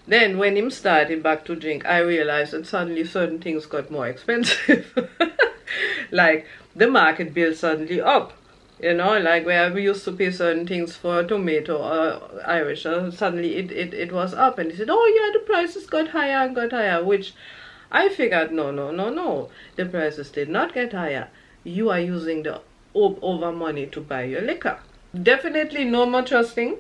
Then when him started back to drink, I realized that suddenly certain things got more expensive. Like the market bill suddenly up. You know, like where we used to pay certain things for tomato or Irish, suddenly it was up, and he said, "Oh yeah, the prices got higher and got higher," which I figured, no, the prices did not get higher. You are using the over money to buy your liquor. Definitely no more trusting.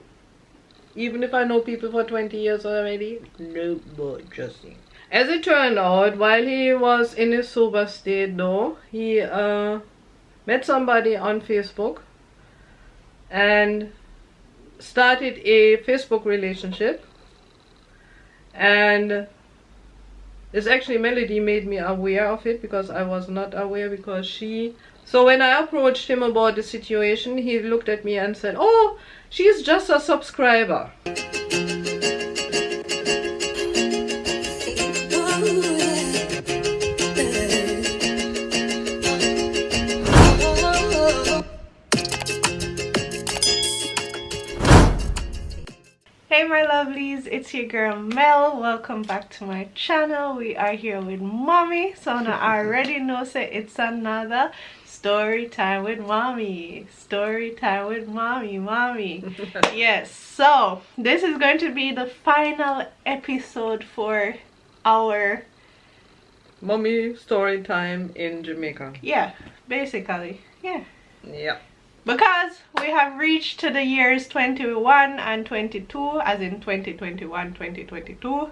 Even if I know people for 20 years already, no more trusting. As it turned out, while he was in his sober state though, he met somebody on Facebook and started a Facebook relationship. And it's actually Melody made me aware of it, because I was not aware, because so when I approached him about the situation, he looked at me and said, "Oh, she's just a subscriber." Hey my lovelies, it's your girl Mel. Welcome back to my channel. We are here with mommy, so now I already know say it's another story time with mommy. Story time with mommy. Yes, so this is going to be the final episode for our Mommy story time in Jamaica. Yeah, basically, yeah. Because we have reached to the years 21 and 22, as in 2021, 2022.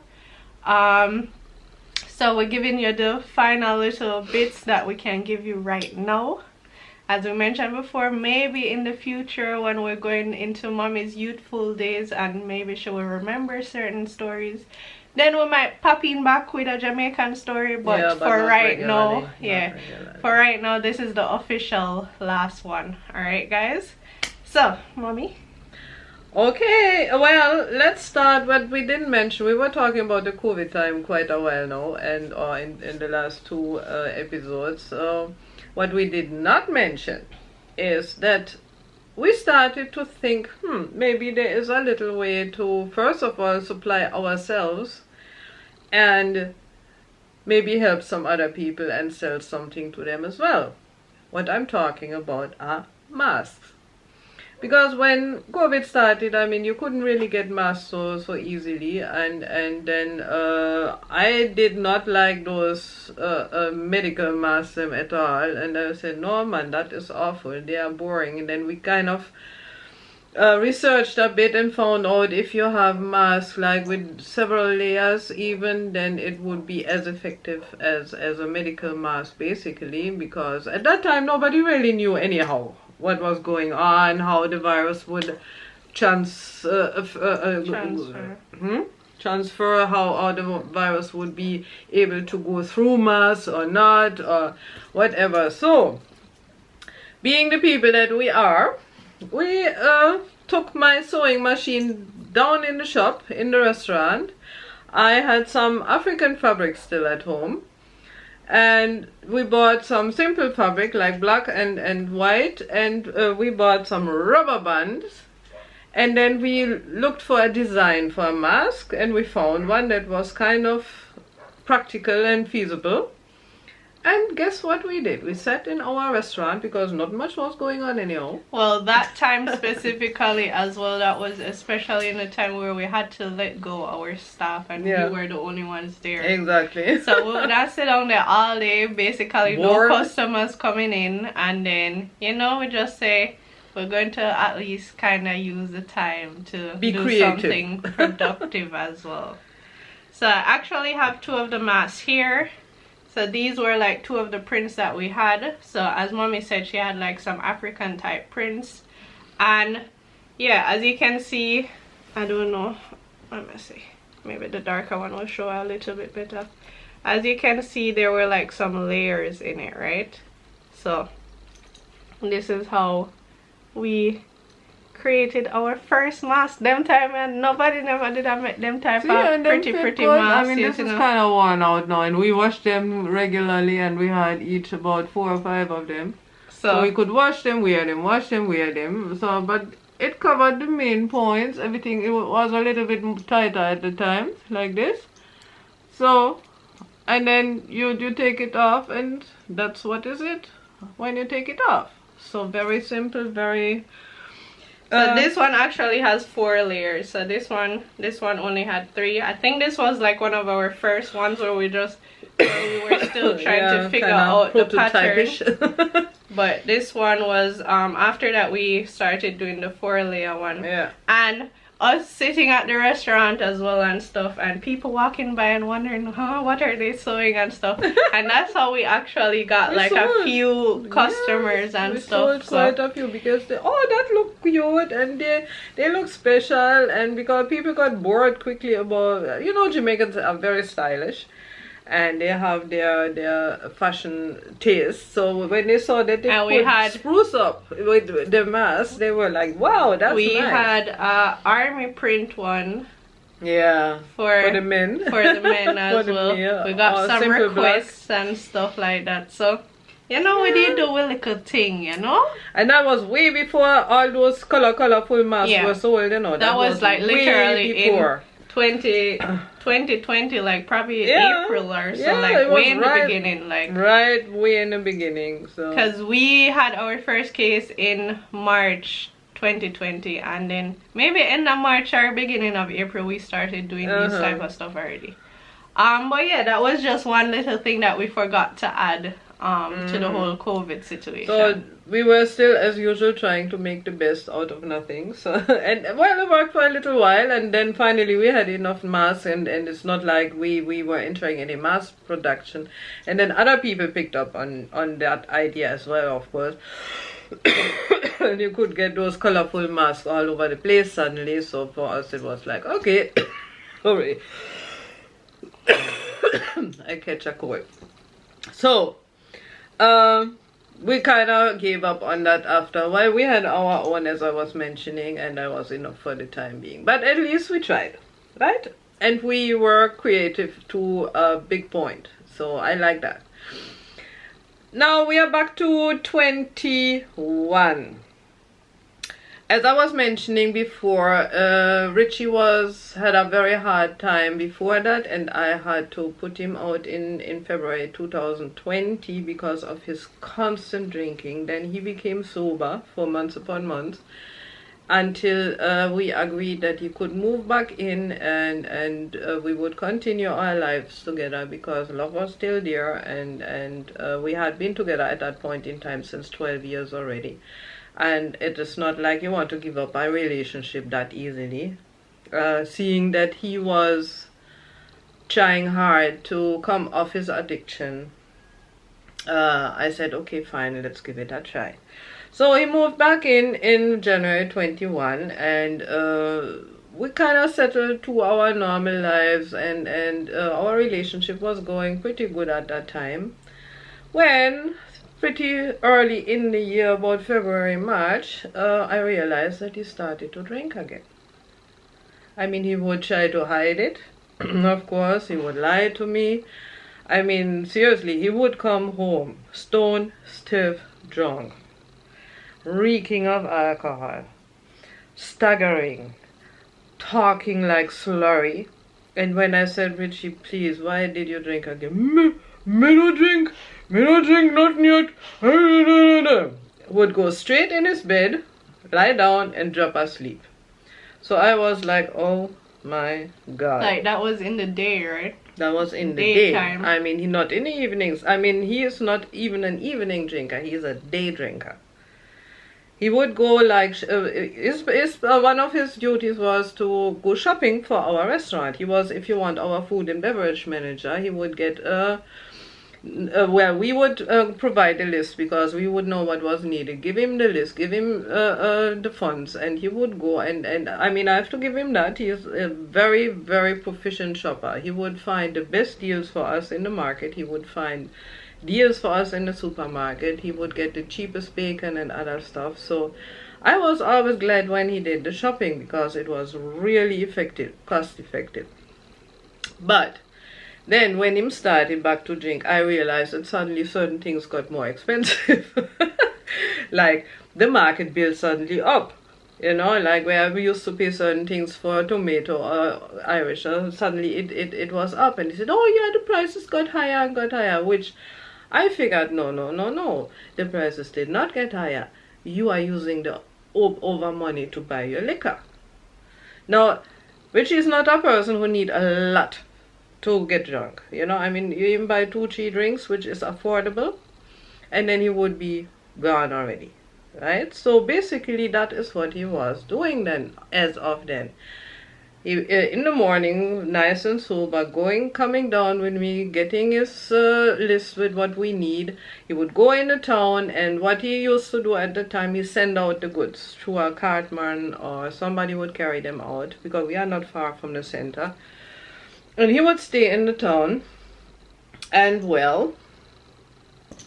So we're giving you the final little bits that we can give you right now. As we mentioned before, maybe in the future when we're going into mommy's youthful days and maybe she will remember certain stories, then we might pop in back with a Jamaican story, but for right now, for right now, this is the official last one. Alright guys, so mommy. Okay, well, let's start what we didn't mention. We were talking about the COVID time quite a while now, and in the last two episodes. What we did not mention is that we started to think, maybe there is a little way to, first of all, supply ourselves and maybe help some other people and sell something to them as well. What I'm talking about are masks. Because when COVID started, I mean, you couldn't really get masks so easily, and then I did not like those medical masks at all, and I said, no man, that is awful, they are boring. And then we kind of researched a bit and found out if you have masks like with several layers even, then it would be as effective as a medical mask basically, because at that time nobody really knew anyhow what was going on, how the virus would transfer, how the virus would be able to go through masks or not, or whatever. So being the people that we are, we took my sewing machine down in the shop, in the restaurant. I had some African fabric still at home, and we bought some simple fabric like black and white, and we bought some rubber bands, and then we looked for a design for a mask, and we found one that was kind of practical and feasible. And guess what we did? We sat in our restaurant because not much was going on anyhow. Well, that time specifically as well, that was especially in the time where we had to let go our staff and we were the only ones there. Exactly. So we would have sit down there all day, basically no customers coming in, and then, you know, we just say we're going to at least kind of use the time to be do creative. Something productive as well. So I actually have two of the masks here. So these were like two of the prints that we had. So as mommy said, she had like some African type prints. And yeah, as you can see, I don't know, let me see, maybe the darker one will show a little bit better. As you can see, there were like some layers in it, right? So this is how we created our first mask. Them time, and nobody never did have them type of pretty masks. I mean, this is kind of worn out now, and we wash them regularly, and we had each about 4 or 5 of them. So we could wash them, wear them, wash them, wear them. So, but it covered the main points. Everything, it was a little bit tighter at the time, like this. So, and then you take it off, and that's what is it when you take it off. So very simple, very. So this one actually has 4 layers. So this one only had 3. I think this was like one of our first ones where we were still trying to figure out the pattern. But this one was after that we started doing the 4-layer one. Yeah. And us sitting at the restaurant as well and stuff, and people walking by and wondering, what are they sewing and stuff. And that's how we actually got like a few customers and stuff. We sold quite a few because they, that look cute and they look special, and because people got bored quickly about, Jamaicans are very stylish. And they have their fashion taste. So when they saw that they could spruce up with the mask, they were like, "Wow, that's nice." We had army print one. Yeah. For the men. For the men as well. We got some requests and stuff like that. So we did do a little thing, And that was way before all those colorful masks were sold, That was like literally before. In 2020, like probably April or so, like way in the beginning, like right way in the beginning. So because we had our first case in March 2020, and then maybe end of March or beginning of April we started doing this type of stuff already. But yeah, that was just one little thing that we forgot to add to the whole COVID situation. So we were still, as usual, trying to make the best out of nothing. So it worked for a little while, and then finally we had enough masks, and it's not like we were entering any mass production. And then other people picked up on that idea as well, of course. And you could get those colorful masks all over the place suddenly. So for us, it was like, okay, sorry, I catch a cold. So we kind of gave up on that after a while. We had our own, as I was mentioning, and that was enough for the time being. But at least we tried, right? And we were creative to a big point. So I like that. Now we are back to 21. As I was mentioning before, Richie had a very hard time before that, and I had to put him out in February 2020 because of his constant drinking. Then he became sober for months upon months until we agreed that he could move back in, and we would continue our lives together because love was still there, and we had been together at that point in time since 12 years already. And it is not like you want to give up a relationship that easily. Seeing that he was trying hard to come off his addiction, I said, okay, fine, let's give it a try. So he moved back in January 21, and we kind of settled to our normal lives, and our relationship was going pretty good at that time. When pretty early in the year, about February, March, I realized that he started to drink again. I mean, he would try to hide it. Of course, he would lie to me. I mean, seriously, he would come home stone stiff drunk, reeking of alcohol, staggering, talking like slurry. And when I said, Richie, please, why did you drink again? Me no drink, nothing yet. Would go straight in his bed, lie down, and drop asleep. So I was like, oh my God. Like, that was in the day, right? That was in the daytime. I mean, he not in the evenings. I mean, he is not even an evening drinker. He is a day drinker. He would go like, one of his duties was to go shopping for our restaurant. He was, if you want, our food and beverage manager. He would get we would provide the list because we would know what was needed. Give him the list, give him the funds, and he would go. And I mean, I have to give him that. He is a very, very proficient shopper. He would find the best deals for us in the market. He would find deals for us in the supermarket. He would get the cheapest bacon and other stuff. So I was always glad when he did the shopping because it was really effective, cost effective. But then when him started back to drink, I realized that suddenly certain things got more expensive. Like the market bill suddenly up. You know, like where we used to pay certain things for tomato or Irish, suddenly it was up, and he said, "Oh yeah, the prices got higher and got higher," which I figured, no, no, no, no, the prices did not get higher. You are using the over money to buy your liquor. Now, Richie is not a person who need a lot to get drunk. You know, I mean, you even buy 2, 3 drinks, which is affordable, and then he would be gone already. Right? So basically that is what he was doing then, as of then. He, in the morning, nice and sober, coming down with me, getting his list with what we need. He would go in the town, and what he used to do at the time, he send out the goods through a cartman, or somebody would carry them out, because we are not far from the center. And he would stay in the town, and well,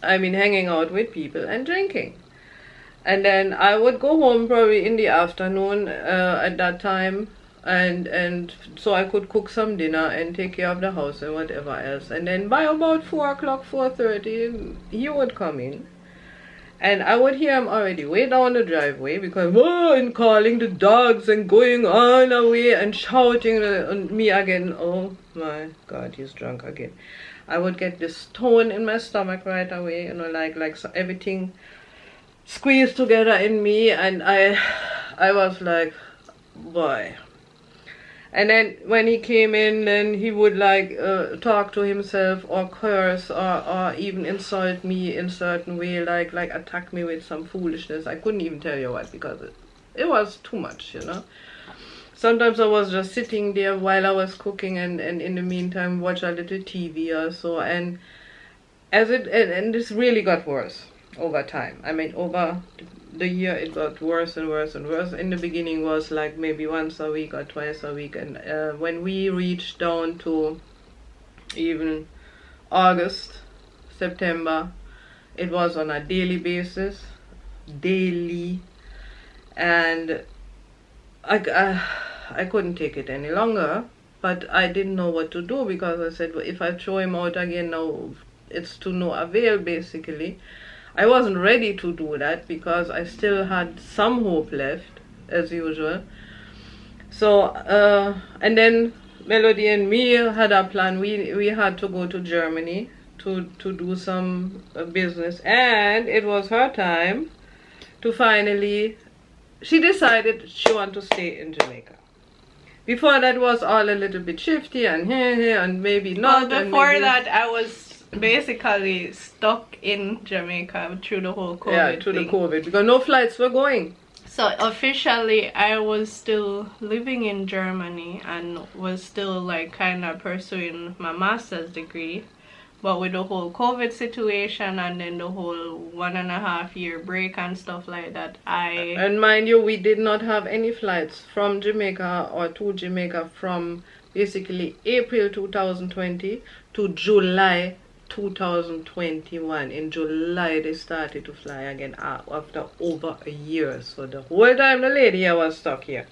I mean, hanging out with people and drinking. And then I would go home probably in the afternoon at that time, and so I could cook some dinner and take care of the house and whatever else. And then by about 4 o'clock, 4:30, he would come in, and I would hear him already way down the driveway, because and calling the dogs and going on away and shouting at me again. Oh my God, he's drunk again. I would get this stone in my stomach right away, you know, like so everything squeezed together in me, and I was like, boy. And then when he came in, then he would like talk to himself or curse or even insult me in certain way, like attack me with some foolishness. I couldn't even tell you what, because it was too much, you know. Sometimes I was just sitting there while I was cooking, and in the meantime watch a little TV or so, and this really got worse over time. I mean, over the year it got worse and worse and worse. In the beginning was like maybe once a week or twice a week, and when we reached down to even August, September, it was on a daily basis, and I couldn't take it any longer, but I didn't know what to do, because I said, well, if I throw him out again now, it's to no avail basically. I wasn't ready to do that, because I still had some hope left, as usual. So, and then Melody and me had a plan. We had to go to Germany to do some business, and it was her time to finally, she decided she wanted to stay in Jamaica. Before that was all a little bit shifty and and maybe not. Well, before that I was basically stuck in Jamaica through the whole COVID the COVID, because no flights were going. So officially I was still living in Germany and was still like kind of pursuing my master's degree, but with the whole COVID situation and then the whole 1.5 year break and stuff like that, and mind you, we did not have any flights from Jamaica or to Jamaica from basically April 2020 to July 2021. In July they started to fly again after over a year. So the whole time the lady here was stuck here.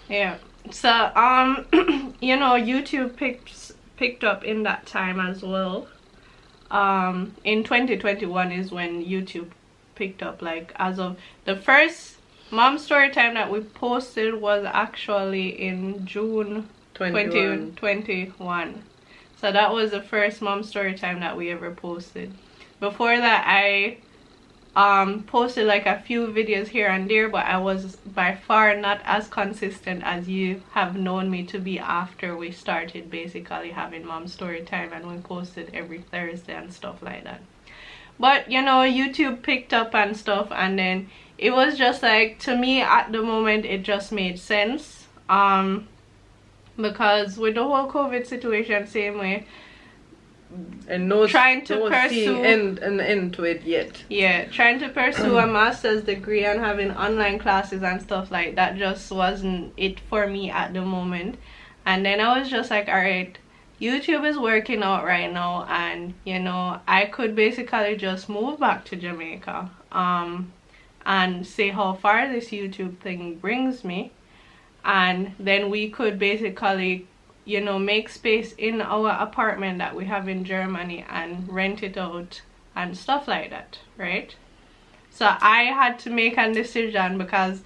Yeah. So you know, YouTube picked up in that time as well. In 2021 is when YouTube picked up. Like, as of the first Mom Storytime that we posted was actually in June 2021. So that was the first Mom Storytime that we ever posted. Before that I posted like a few videos here and there, but I was by far not as consistent as you have known me to be after we started basically having Mom Storytime, and we posted every Thursday and stuff like that. But you know, YouTube picked up and stuff, and then it was just like, to me at the moment it just made sense, because with the whole COVID situation, same way, and no trying to pursue an end to it yet. Yeah, trying to pursue a master's degree and having online classes and stuff like that just wasn't it for me at the moment. And then I was just like, all right, YouTube is working out right now, and you know, I could basically just move back to Jamaica and see how far this YouTube thing brings me, and then we could basically, you know, make space in our apartment that we have in Germany and rent it out and stuff like that, right? So I had to make a decision, because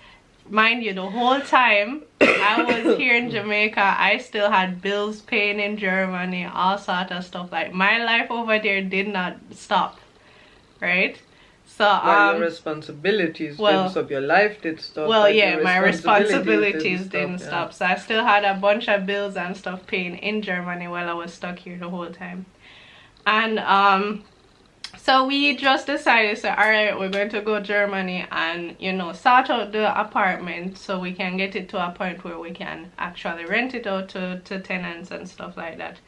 mind you, the whole time I was here in Jamaica, I still had bills paying in Germany, all sort of stuff. Like, my life over there did not stop, right? So your responsibilities didn't stop, your life did stop. Well, yeah, my responsibilities didn't stop. So I still had a bunch of bills and stuff paying in Germany while I was stuck here the whole time. And so we just decided, so all right, we're going to go Germany and, you know, sort out the apartment so we can get it to a point where we can actually rent it out to tenants and stuff like that.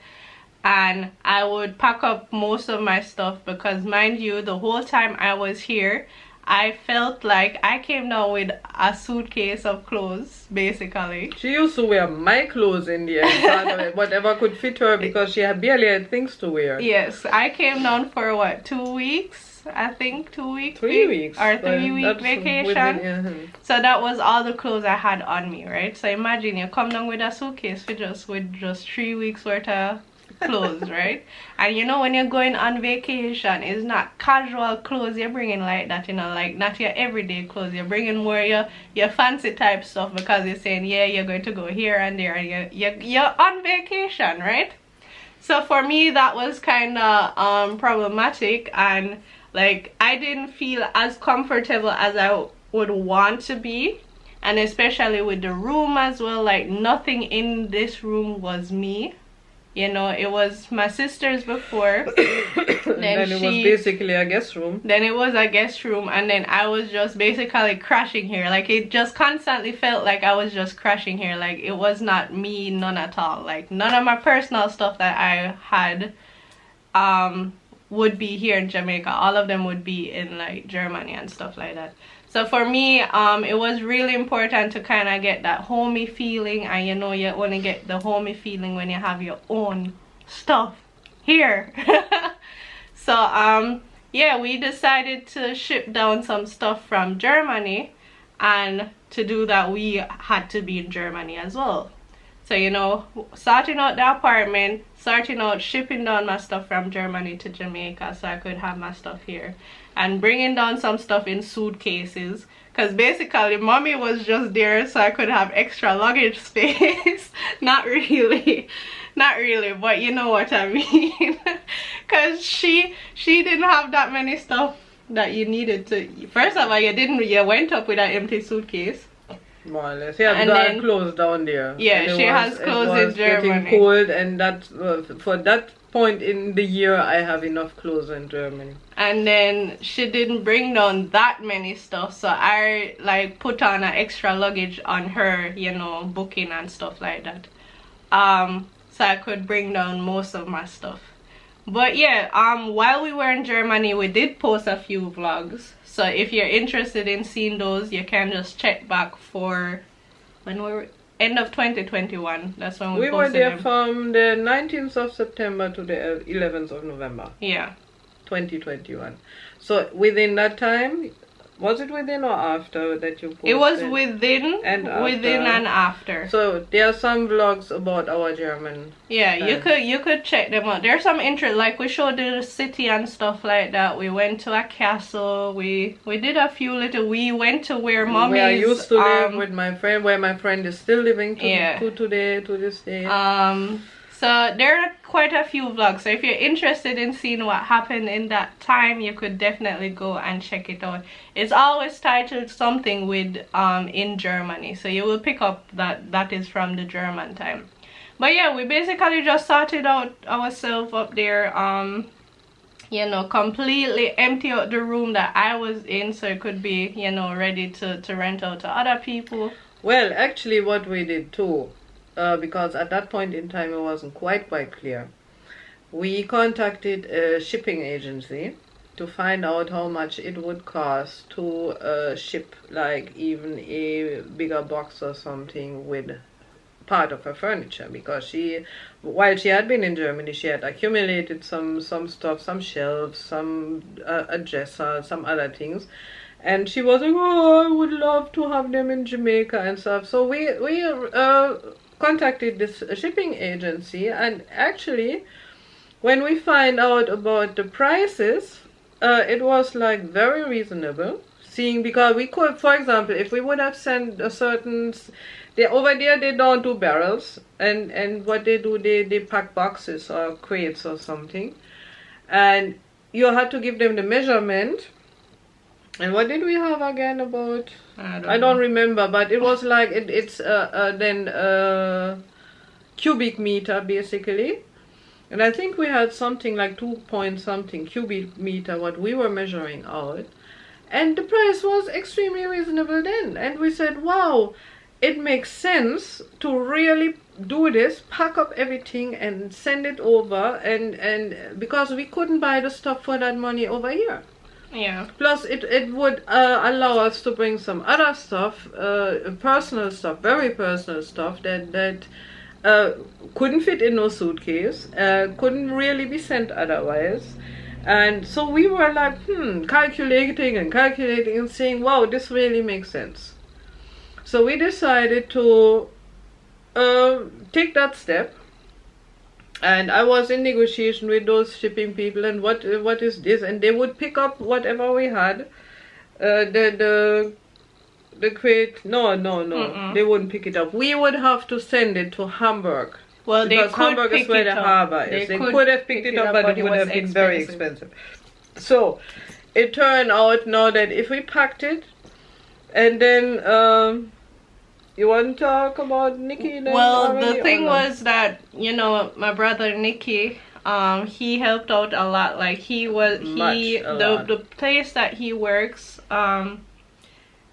And I would pack up most of my stuff because, mind you, the whole time I was here, I felt like I came down with a suitcase of clothes, basically. She used to wear my clothes in the end, whatever could fit her, because she had barely had things to wear. Yes, I came down for what, 2 weeks? I think 2 weeks? 3 weeks. Or 3-week vacation. So that was all the clothes I had on me, right? So imagine you come down with a suitcase with just 3 weeks worth of clothes, right? And you know, when you're going on vacation, it's not casual clothes you're bringing like that, you know, like not your everyday clothes. You're bringing more your fancy type stuff because you're saying, yeah, you're going to go here and there and you're on vacation, right? So for me, that was kind of problematic, and like I didn't feel as comfortable as I would want to be, and especially with the room as well. Like, nothing in this room was me. You know, it was my sister's before. then it was basically a guest room. Then it was a guest room, and then I was just basically crashing here. Like, it just constantly felt like I was just crashing here. Like, it was not me, none at all. Like, none of my personal stuff that I had would be here in Jamaica. All of them would be in like Germany and stuff like that. So for me, it was really important to kind of get that homey feeling, and you know, you only get the homey feeling when you have your own stuff here. So yeah, we decided to ship down some stuff from Germany, and to do that we had to be in Germany as well. So, you know, sorting out the apartment, sorting out shipping down my stuff from Germany to Jamaica so I could have my stuff here, and bringing down some stuff in suitcases, because basically mommy was just there so I could have extra luggage space. Not really, but you know what I mean. Because she didn't have that many stuff that you needed to. First of all, you went up with an empty suitcase. More or less. Yeah, and then clothes down there. Yeah, she has clothes in Germany. Getting cold, and that for that point in the year, I have enough clothes in Germany. And then she didn't bring down that many stuff, so I like put on an extra luggage on her, you know, booking and stuff like that. So I could bring down most of my stuff. But yeah, while we were in Germany, we did post a few vlogs. So if you're interested in seeing those, you can just check back for when we were end of 2021. That's when we were there from the 19th of September to the 11th of November. Yeah. 2021. So within that time, was it within or after that you posted? It was within and after. So there are some vlogs about our German. Yeah, you could check them out. There's some interest, like we showed the city and stuff like that. We went to a castle. We did a few little. We went to where mommy I used to live with my friend, where my friend is still living to this day. So there are quite a few vlogs. So if you're interested in seeing what happened in that time, you could definitely go and check it out. It's always titled something with in Germany, so you will pick up that is from the German time. But yeah, we basically just sorted out ourselves up there. You know, completely empty out the room that I was in, so it could be, you know, ready to rent out to other people. Well, actually what we did too, because at that point in time it wasn't quite clear. We contacted a shipping agency to find out how much it would cost to ship like even a bigger box or something with part of her furniture, because while she had been in Germany, she had accumulated some stuff, some shelves, some a dresser, some other things. And she was like, oh, I would love to have them in Jamaica and stuff. So we contacted this shipping agency, and actually when we find out about the prices, it was like very reasonable. seeing, because we could, for example, if we would have sent a certain, over there they don't do barrels, and what they do, they pack boxes or crates or something, and you had to give them the measurement. And what did we have again about? I don't remember, but it was like it's then cubic meter basically. And I think we had something like 2 point something cubic meter what we were measuring out. And the price was extremely reasonable then. And we said, wow, it makes sense to really do this, pack up everything and send it over. And because we couldn't buy the stuff for that money over here. Yeah. Plus, it would allow us to bring some other stuff, personal stuff, very personal stuff that couldn't fit in no suitcase, couldn't really be sent otherwise. And so we were like, calculating and saying, wow, this really makes sense. So we decided to take that step. And I was in negotiation with those shipping people, and what is this? And they would pick up whatever we had. The crate, no, they wouldn't pick it up. We would have to send it to Hamburg. Well, because Hamburg is where the harbor is. They could have picked it up, but it would have been very expensive. So it turned out now that if we packed it, and then you want to talk about Nikki? Well, the thing was that, you know, my brother Nikki, he helped out a lot. Like the place that he works,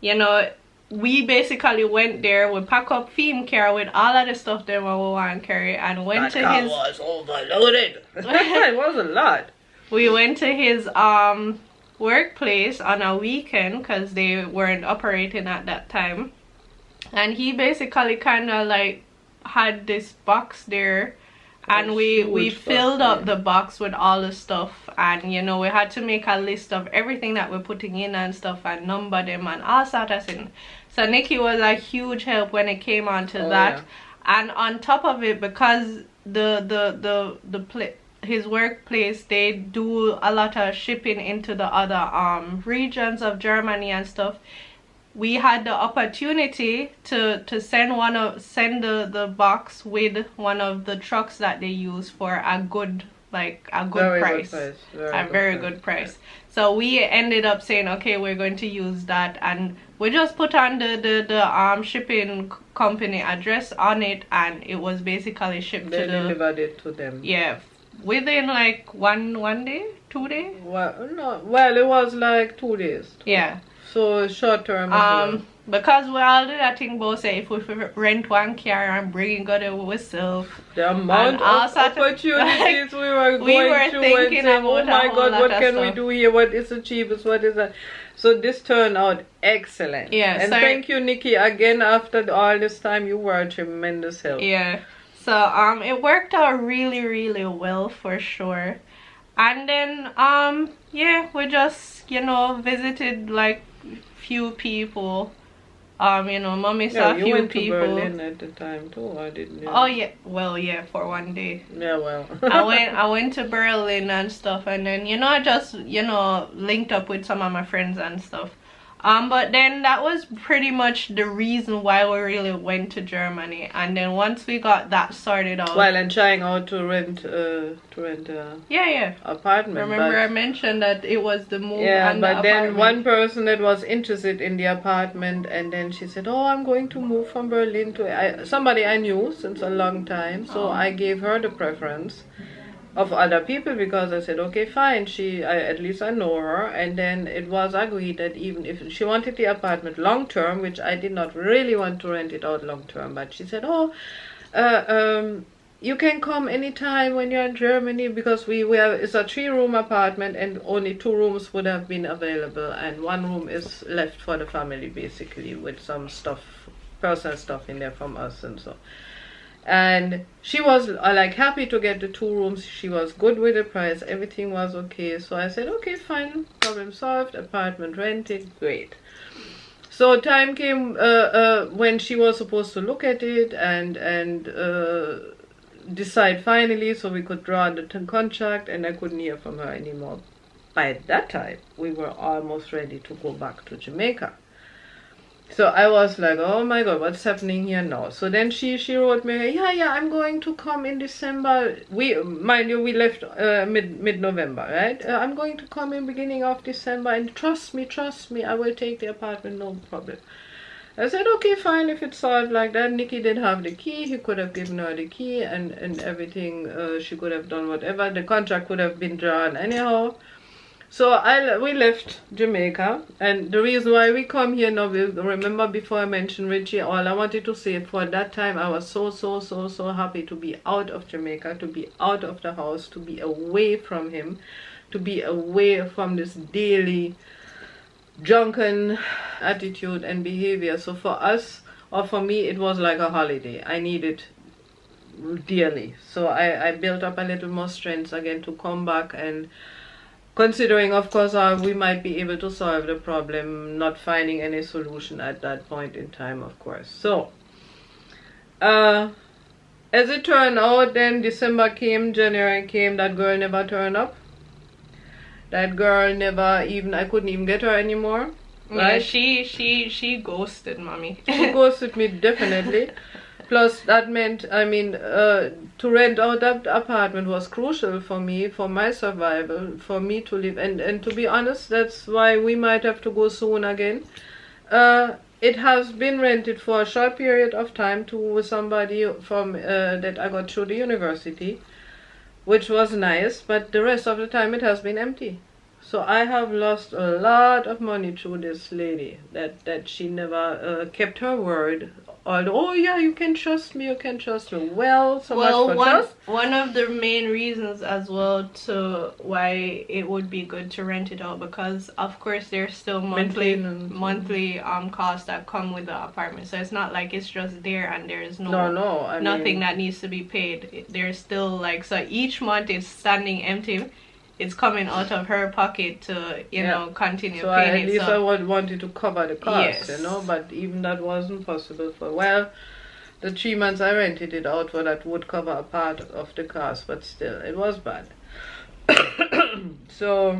you know, we basically went there. We pack up theme car with all of the stuff that we want to carry, and went to his. Was overloaded. It was a lot. We went to his workplace on a weekend because they weren't operating at that time. And he basically kind of like had this box there, and we filled up the box with all the stuff, and you know, we had to make a list of everything that we're putting in and stuff and number them and all sorts of things. So Nikki was a huge help when it came on to that. Yeah. And on top of it, because his workplace, they do a lot of shipping into the other regions of Germany and stuff. We had the opportunity to send the box with one of the trucks that they use for a good price. Very good price. So we ended up saying, okay, we're going to use that, and we just put on the shipping company address on it, and it was basically shipped they delivered it to them. Yeah, within like one day, 2 days. Well, it was like 2 days. Yeah. So short term. Because we all do that thing about say if we rent one car and bring it go there with ourselves. The amount of opportunities we were going through and saying, oh my God, what can we do here? What is the cheapest? What is that? So this turned out excellent. Yeah. And thank you, Nikki, again. After all this time, you were a tremendous help. Yeah. So it worked out really, really well for sure. And then yeah, we just, you know, visited like few people. You know, mommy saw a few people. You went to Berlin at the time too, or didn't you? Oh yeah, well yeah, for one day. Yeah, well. I went to Berlin and stuff, and then, you know, I just, you know, linked up with some of my friends and stuff. But then that was pretty much the reason why we really went to Germany. And then once we got that sorted out, well, and trying out to rent apartment. Remember, I mentioned that it was the move. Yeah, and but the then apartment. one person that was interested in the apartment, and then she said, "Oh, I'm going to move from Berlin to somebody I knew since a long time." So I gave her the preference of other people, because I said, okay, fine, at least I know her. And then it was agreed that even if she wanted the apartment long term, which I did not really want to rent it out long term, but she said, you can come anytime when you're in Germany, because it's a 3-room apartment and only 2 rooms would have been available, and 1 room is left for the family basically, with some stuff, personal stuff in there from us and so. And she was like happy to get the 2 rooms. She was good with the price. Everything was okay. So I said, okay, fine, problem solved. Apartment rented, great. So time came when she was supposed to look at it and decide finally, so we could draw the contract. And I couldn't hear from her anymore. by that time, we were almost ready to go back to Jamaica. So I was like, oh my God, what's happening here now? So then she wrote me, yeah, I'm going to come in December. Mind you, we left mid-November, right? I'm going to come in beginning of December, and trust me, I will take the apartment, no problem. I said, okay, fine, if it's solved like that. Nicky did have the key. He could have given her the key and everything. She could have done whatever. The contract could have been drawn anyhow. So we left Jamaica, and the reason why we come here now, remember before I mentioned Richie, all I wanted to say, for that time I was so happy to be out of Jamaica, to be out of the house, to be away from him, to be away from this daily drunken attitude and behavior. So for us, or for me, it was like a holiday. I needed dearly. So I built up a little more strength again to come back, and considering, of course, we might be able to solve the problem, not finding any solution at that point in time, of course. So, as it turned out, then December came, January came, that girl never turned up. That girl never even, I couldn't even get her anymore. Right? Yeah, she ghosted mommy. She ghosted me, definitely. Plus, that meant, I mean, to rent out that apartment was crucial for me, for my survival, for me to live. And to be honest, that's why we might have to go soon again. It has been rented for a short period of time to somebody from that I got through the university, which was nice, but the rest of the time it has been empty. So I have lost a lot of money through this lady, that she never kept her word. Oh yeah, you can trust me, Well, so much for trust. One of the main reasons as well to why it would be good to rent it out, because of course there's still monthly costs that come with the apartment. So it's not like it's just there and there's nothing that needs to be paid. There's still like, so each month it's standing empty. It's coming out of her pocket to, you know, continue paying it. At least I wanted to cover the cost, you know, but even that wasn't possible for, well, the 3 months I rented it out for, that would cover a part of the cost, but still, it was bad. So,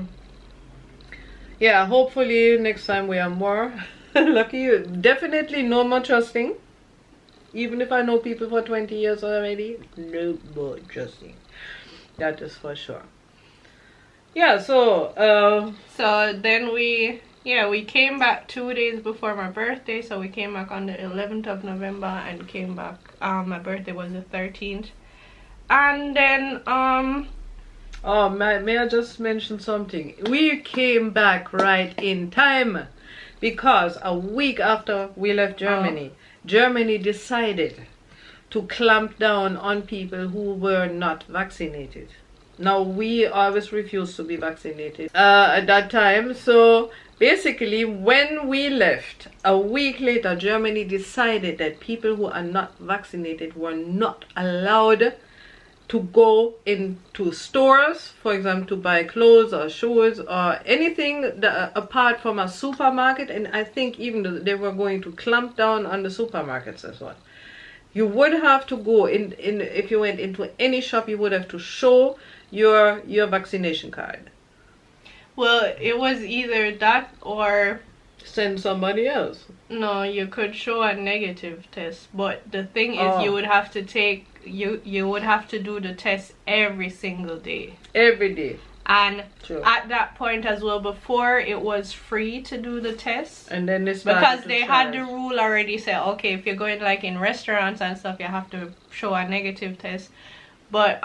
yeah, hopefully next time we are more lucky. Definitely no more trusting. Even if I know people for 20 years already, no more trusting. That is for sure. Yeah, so then we came back 2 days before my birthday. So we came back on the 11th of November and came back, my birthday was the 13th. And then oh, may I just mention something? We came back right in time, because a week after we left Germany, Germany decided to clamp down on people who were not vaccinated. Now, we always refused to be vaccinated at that time. So basically, when we left, a week later, Germany decided that people who are not vaccinated were not allowed to go into stores, for example, to buy clothes or shoes or anything apart from a supermarket. And I think even they were going to clamp down on the supermarkets as well. You would have to go in if you went into any shop, you would have to show your vaccination card. Well, it was either that or send somebody else. No, you could show a negative test, but the thing is, you would have to take you would have to do the test every single day. Every day. And at that point as well, before it was free to do the test, and then because they had the rule already said, okay, if you're going like in restaurants and stuff, you have to show a negative test. But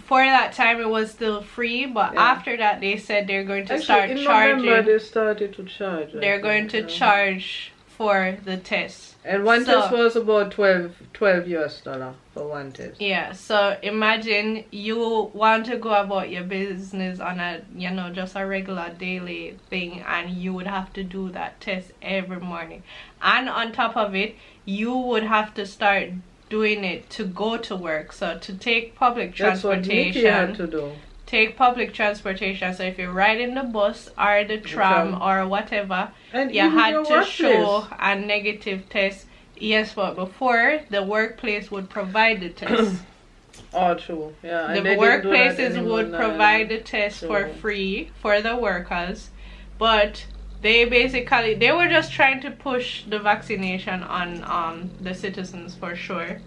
for that time it was still free, but after that they said they're going to start charging. November they started to charge. They're going to charge for the test. And one test was about $12 for one test. Yeah, so imagine you want to go about your business on a, you know, just a regular daily thing, and you would have to do that test every morning. And on top of it, you would have to start doing it to go to work. So to take public transportation. That's what Nikki had to do. Take public transportation. So if you're riding the bus or the tram or whatever, and you had to show a negative test. Yes, but before, the workplace would provide the test. Oh, true. Yeah, and The they didn't do that workplaces anymore would now. provide the test for True. free for the workers, but they were just trying to push the vaccination on the citizens for sure.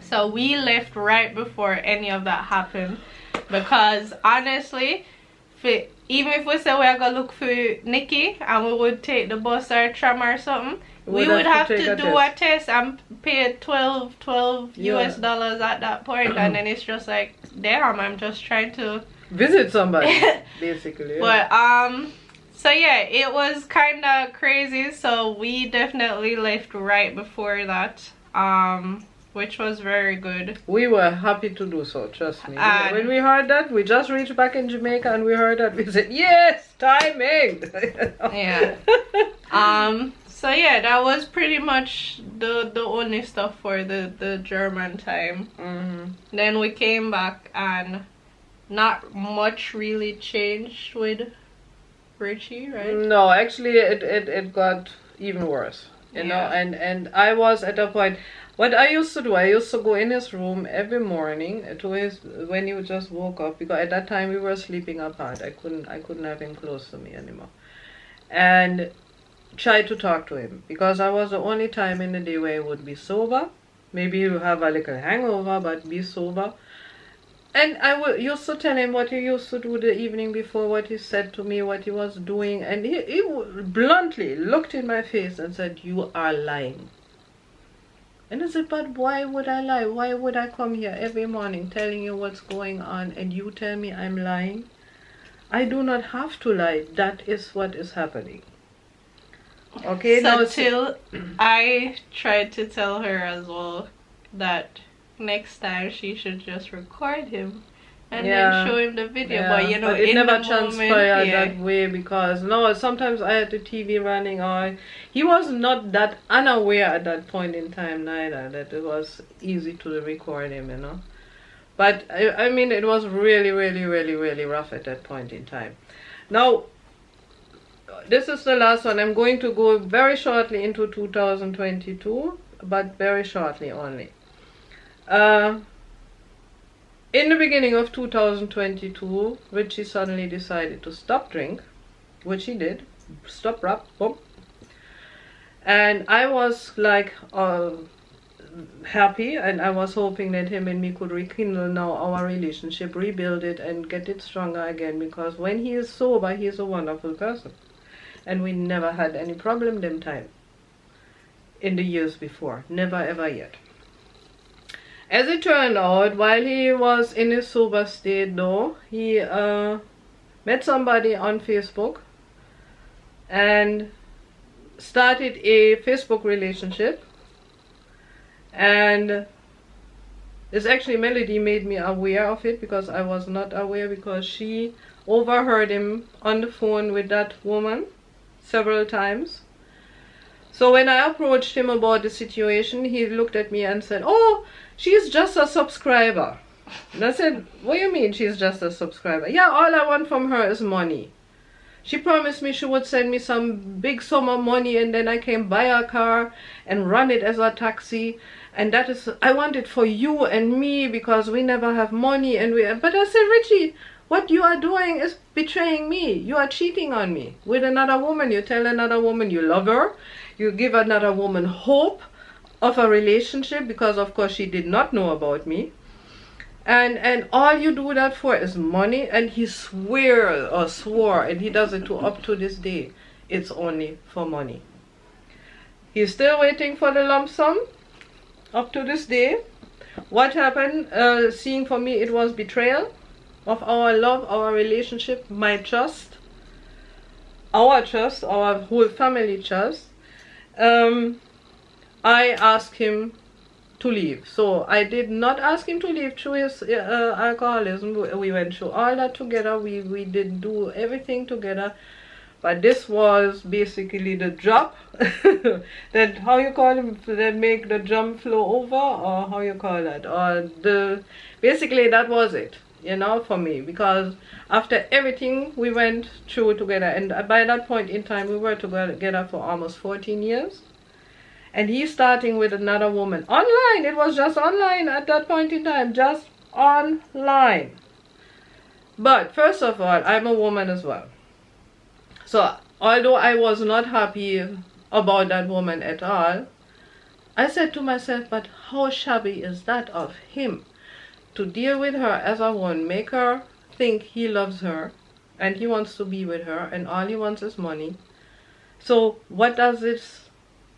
So we left right before any of that happened, because honestly, even if we say we are gonna look for Nikki and we would take the bus or tram or something, we would have to do a test and pay 12 US dollars at that point, and then it's just like, damn, I'm just trying to visit somebody, basically. Yeah. But so yeah, it was kind of crazy. So we definitely left right before that, which was very good. We were happy to do so, trust me. When we heard that, we just reached back in Jamaica and we heard that, we said, yes, timing. Yeah. So yeah, that was pretty much the only stuff for the German time. Then we came back and not much really changed with Richie, right? No, actually it got even worse, you know. And I was at a point, what I used to do, I used to go in his room every morning to his, when he just woke up, because at that time we were sleeping apart. I couldn't have him close to me anymore, and try to talk to him, because I was the only time in the day where he would be sober. Maybe you have a little hangover, but be sober. And I used to tell him what he used to do the evening before, what he said to me, what he was doing, and he bluntly looked in my face and said, "You are lying." And I said, "But why would I lie? Why would I come here every morning telling you what's going on and you tell me I'm lying? I do not have to lie. That is what is happening." Okay, so till I tried to tell her as well that next time she should just record him and then show him the video. But you know, but it never transpired moment, that way, because no, sometimes I had the TV running, or he was not that unaware at that point in time neither, that it was easy to record him, you know. But I mean, it was really, really, really, really rough at that point in time. Now, this is the last one. I'm going to go very shortly into 2022, but very shortly only. In the beginning of 2022, Richie suddenly decided to stop drink, which he did. Stop, rap, boom. And I was like happy, and I was hoping that him and me could rekindle now our relationship, rebuild it, and get it stronger again, because when he is sober, he is a wonderful person. And we never had any problem them time in the years before. Never ever yet. As it turned out, while he was in his sober state though, he met somebody on Facebook and started a Facebook relationship. And this actually, Melody made me aware of it, because I was not aware, because she overheard him on the phone with that woman several times. So when I approached him about the situation, he looked at me and said, "Oh, she's just a subscriber." And I said, "What do you mean she's just a subscriber?" "Yeah, all I want from her is money. She promised me she would send me some big sum of money, and then I can buy a car and run it as a taxi. And that is, I want it for you and me, because we never have money." And but I said, "Richie, what you are doing is betraying me. You are cheating on me with another woman. You tell another woman you love her. You give another woman hope of a relationship, because of course she did not know about me. And all you do that for is money." And he swore, and he does it up to this day. It's only for money. He's still waiting for the lump sum up to this day. What happened? Seeing for me, it was betrayal of our love, our relationship, my trust, our whole family trust. I asked him to leave. So I did not ask him to leave through his alcoholism. We went through all that together. We did do everything together. But this was basically the drop that, how you call it, that make the drum flow over, or how you call that, or basically that was it, you know, for me, because after everything we went through together, and by that point in time we were together for almost 14 years, And he's starting with another woman. Online. It was just online at that point in time. Just online. But first of all, I'm a woman as well. So although I was not happy about that woman at all, I said to myself, but how shabby is that of him to deal with her as a woman, make her think he loves her and he wants to be with her and all he wants is money. So what does this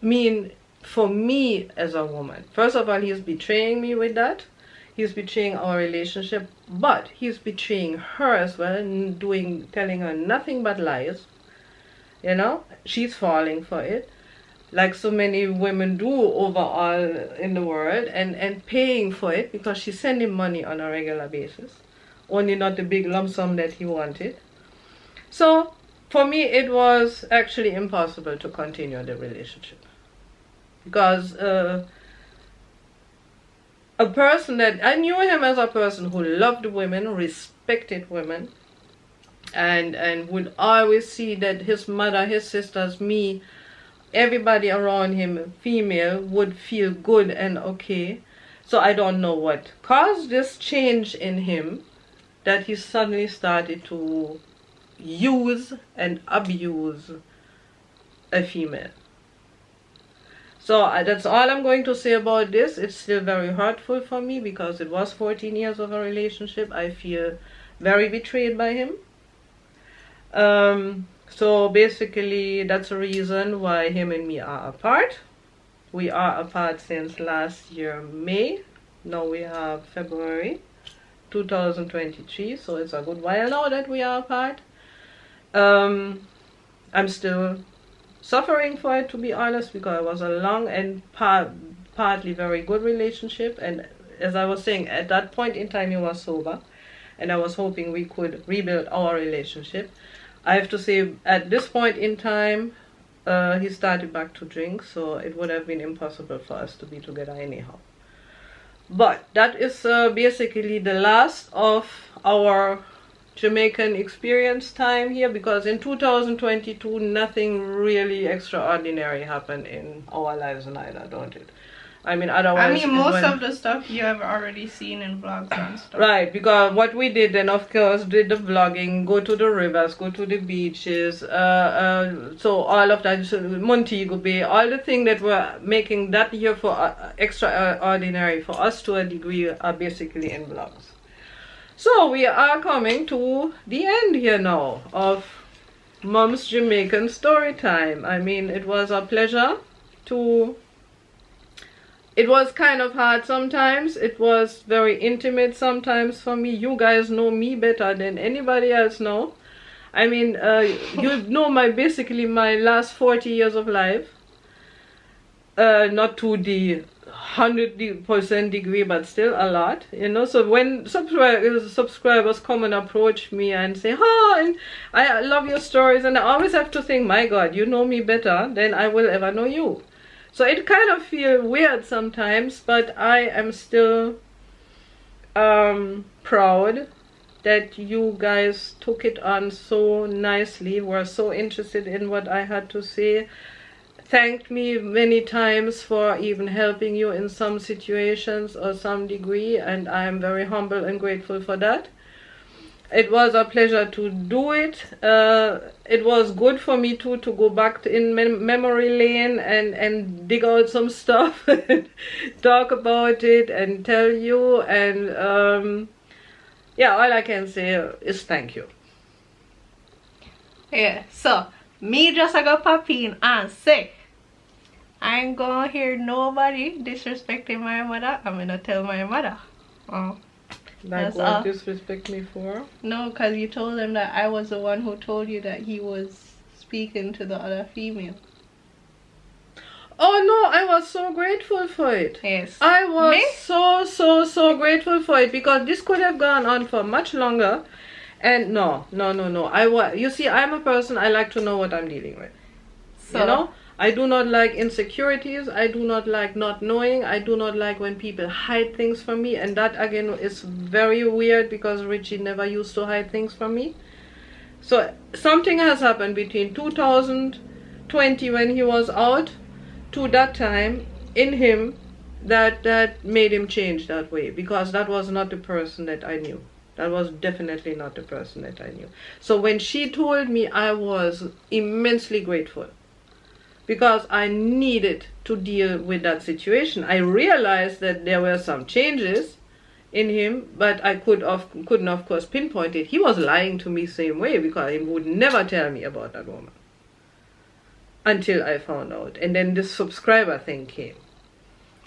mean for me as a woman? First of all, he's betraying me with that. He's betraying our relationship, but he's betraying her as well and telling her nothing but lies. You know, she's falling for it, like so many women do overall in the world, and paying for it because she's sending money on a regular basis, only not the big lump sum that he wanted. So for me, it was actually impossible to continue the relationship because a person that I knew him as a person who loved women, respected women, and would always see that his mother, his sisters, me, everybody around him, female, would feel good and okay. So I don't know what caused this change in him, that he suddenly started to use and abuse a female. So that's all I'm going to say about this. It's still very hurtful for me because it was 14 years of a relationship. I feel very betrayed by him. So basically that's the reason why him and me are apart. We are apart since last year May. Now we have February 2023, so it's a good while now that we are apart. I'm still suffering for it, to be honest, because it was a long and partly very good relationship, and as I was saying, at that point in time he was sober and I was hoping we could rebuild our relationship. I have to say, at this point in time, he started back to drink, so it would have been impossible for us to be together anyhow. But that is basically the last of our Jamaican experience time here, because in 2022 nothing really extraordinary happened in our lives neither, don't it? I mean, otherwise... most of the stuff you have already seen in vlogs and stuff. Right, because what we did then, of course, did the vlogging, go to the rivers, go to the beaches, so all of that, so Montego Bay, all the things that were making that year for extraordinary for us to a degree are basically in vlogs. So we are coming to the end here now of Mom's Jamaican story time. I mean, it was a pleasure to... It was kind of hard sometimes. It was very intimate sometimes for me. You guys know me better than anybody else know. I mean, you know basically my last 40 years of life. Not to the 100% degree, but still a lot, you know. So when subscribers come and approach me and say, oh, and I love your stories, and I always have to think, my God, you know me better than I will ever know you. So it kind of feels weird sometimes, but I am still proud that you guys took it on so nicely, were so interested in what I had to say, thanked me many times for even helping you in some situations or some degree, and I am very humble and grateful for that. It was a pleasure to do it. It was good for me too to go back in memory lane and dig out some stuff and talk about it and tell you, and yeah, all I can say is thank you. Yeah, so me just I go pop in and say, I ain't gonna hear nobody disrespecting my mother. I'm gonna tell my mother. Like what disrespect me for? No, because you told him that I was the one who told you that he was speaking to the other female. Oh no, I was so grateful for it. Yes. I was so grateful for it, because this could have gone on for much longer. And no. You see, I'm a person, I like to know what I'm dealing with. So, you know? I do not like insecurities. I do not like not knowing. I do not like when people hide things from me. And that, again, is very weird, because Richie never used to hide things from me. So something has happened between 2020 when he was out to that time in him that made him change that way, because that was not the person that I knew. That was definitely not the person that I knew. So when she told me, I was immensely grateful, because I needed to deal with that situation. I realized that there were some changes in him, but I couldn't of course pinpoint it. He was lying to me same way, because he would never tell me about that woman until I found out. And then the subscriber thing came.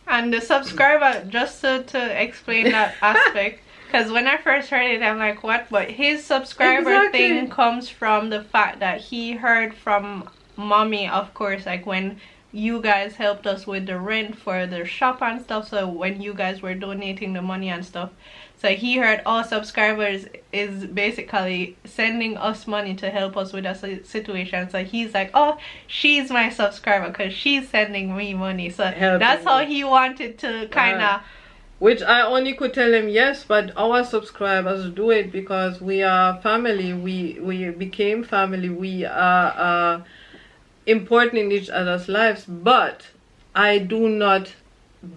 And the subscriber, just to explain that aspect, because when I first heard it, I'm like, what? But his subscriber thing comes from the fact that he heard from mommy, of course, like when you guys helped us with the rent for the shop and stuff. So when you guys were donating the money and stuff, so he heard all subscribers is basically sending us money to help us with a situation. So he's like, oh, she's my subscriber because she's sending me money. So that's how he wanted to kind of... Which I only could tell him, yes, but our subscribers do it because we are family. We became family. We are important in each other's lives. But I do not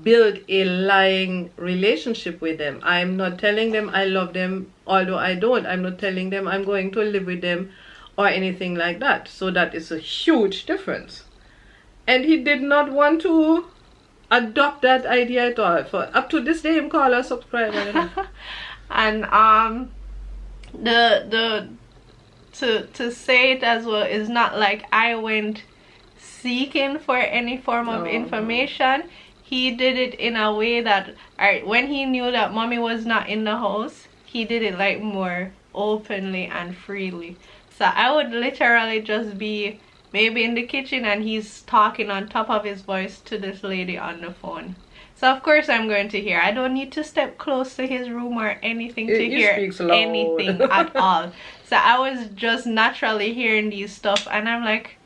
build a lying relationship with them. I'm not telling them I love them, although I don't. I'm not telling them I'm going to live with them or anything like that. So that is a huge difference. And he did not want to adopt that idea at all. For up to this day, him call a subscriber. And to say it as well is not like I went seeking for any form of information. He did it in a way that, alright, when he knew that mommy was not in the house, he did it like more openly and freely. So I would literally just be maybe in the kitchen and he's talking on top of his voice to this lady on the phone. So of course I'm going to hear. I don't need to step close to his room or anything to hear anything at all. So I was just naturally hearing these stuff and I'm like,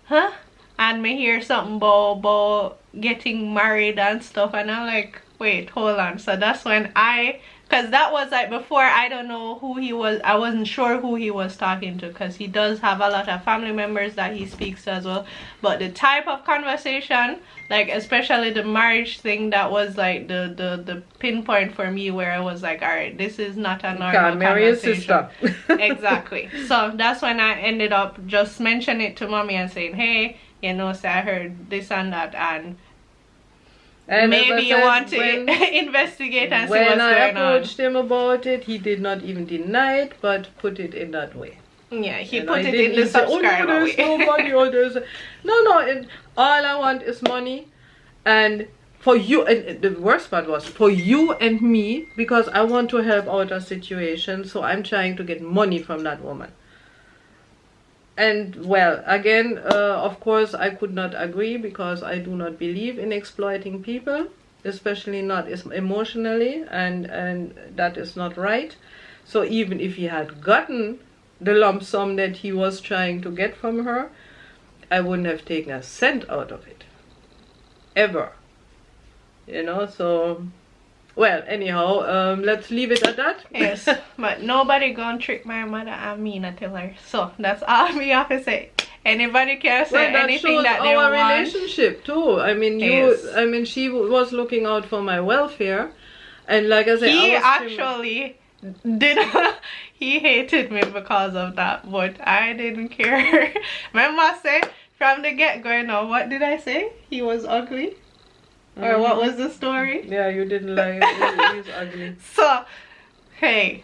huh? And me hear something about getting married and stuff, and I'm like, wait, hold on. So that's when because that was like before, I don't know who he was. I wasn't sure who he was talking to, because he does have a lot of family members that he speaks to as well. But the type of conversation, like especially the marriage thing, that was like the pinpoint for me, where I was like, all right, this is not a normal conversation. Exactly. So that's when I ended up just mentioning it to mommy and saying, hey, you know, so I heard this and that, and maybe you want to investigate and see what's going on. When I approached him about it, he did not even deny it, but put it in that way. Yeah, he put it in the subscriber way. Nobody, no, all I want is money, and for you, and the worst part was for you and me, because I want to help out a situation, so I'm trying to get money from that woman. And well, again, of course, I could not agree, because I do not believe in exploiting people, especially not emotionally, and that is not right. So even if he had gotten the lump sum that he was trying to get from her, I wouldn't have taken a cent out of it. Ever. You know, so... Well, anyhow, let's leave it at that. Yes, but nobody gonna trick my mother and me not tell her. So that's all we have to say. Anybody can say anything that they want. Our relationship too. I mean, I mean, she was looking out for my welfare, and like I said, he actually did. He hated me because of that, but I didn't care. Remember, I said from the get go. Now, what did I say? He was ugly. Or what was the story? Yeah, you didn't like it. He's ugly. So, hey,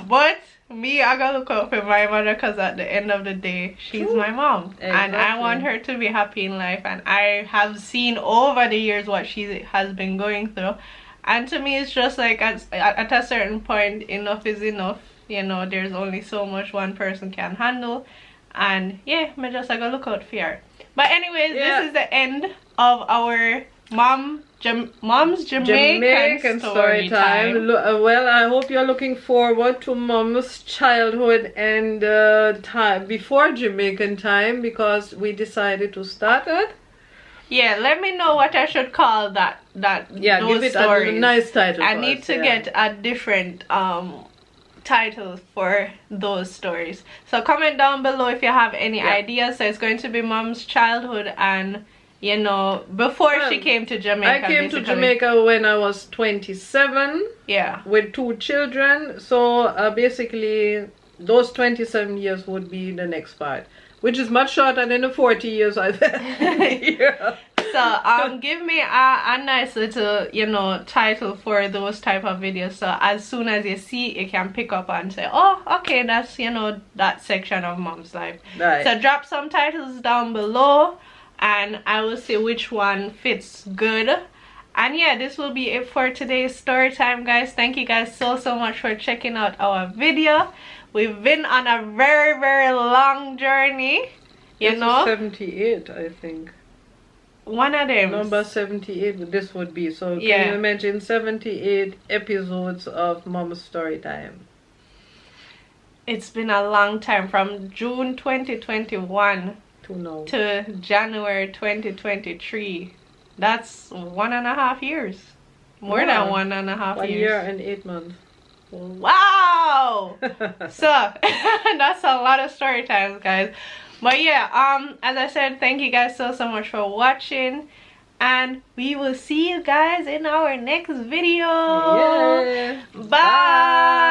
but me, I gotta look out for my mother, because at the end of the day, she's my mom. Exactly. And I want her to be happy in life. And I have seen over the years what she has been going through. And to me, it's just like at a certain point, enough is enough. You know, there's only so much one person can handle. And yeah, I just gotta look out for her. But anyways, this is the end of our Mom's Jamaican story time. Well, I hope you're looking forward to Mom's childhood and time before Jamaican time, because we decided to start it. Yeah, let me know what I should call that. Yeah, give it a nice title. I need to get a different title for those stories. So comment down below if you have any ideas. So it's going to be Mom's childhood and you know, before she came to Jamaica. I came to Jamaica when I was 27. Yeah. With 2 children. So basically, those 27 years would be the next part, which is much shorter than the 40 years I've had here. So give me a nice little, you know, title for those type of videos, so as soon as you see it, you can pick up and say, oh, okay, that's, you know, that section of Mom's life. Right. So drop some titles down below and I will see which one fits good. And yeah, this will be it for today's story time, guys. Thank you guys so much for checking out our video. We've been on a very long journey, you know. 78, I think. One of them. Number 78 this would be. So can Yeah. you imagine 78 episodes of Mom's Story Time? It's been a long time, from June 2021 to now. to January 2023. That's 1.5 years. More than 1.5 1 years. year and 8 months. Wow. So that's a lot of story times, guys. But yeah, as I said, thank you guys so much for watching, and we will see you guys in our next video. Yeah. Bye.